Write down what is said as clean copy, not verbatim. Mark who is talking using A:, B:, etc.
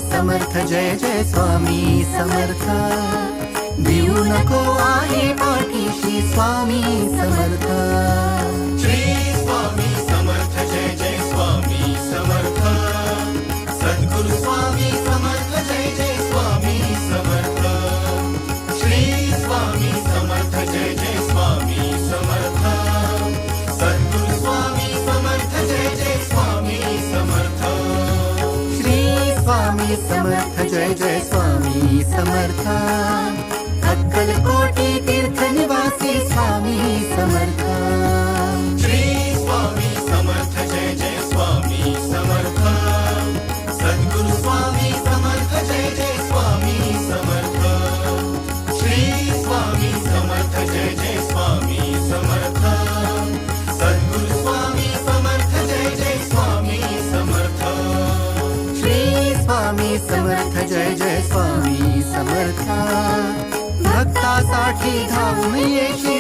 A: समर्थ जय जय स्वामी समर्थ भिवू नको आहे पाठीशी स्वामी समर्थ
B: श्री स्वामी समर्थ जय जय स्वामी समर्थ सद्गुरु स्वामी समर्थ जय जय स्वामी समर्थ श्री स्वामी समर्थ जय जय स्वामी समर्थ सद्गुरु स्वामी समर्थ जय जय स्वामी समर्थ
A: श्री स्वामी समर्थ जय जय स्वामी समर्थ अक्कलकोटी तीर्थ निवासी स्वामी समर्थ
B: श्री स्वामी समर्थ जय जय स्वामी समर्थ सद्गुरु स्वामी समर्थ जय जय स्वामी समर्थ श्री स्वामी समर्थ जय जय स्वामी समर्थ सद्गुरु स्वामी समर्थ जय जय स्वामी समर्थ
A: श्री स्वामी समर्थ जय जय स्वामी समर्थ भक्तासाठी धावून येशी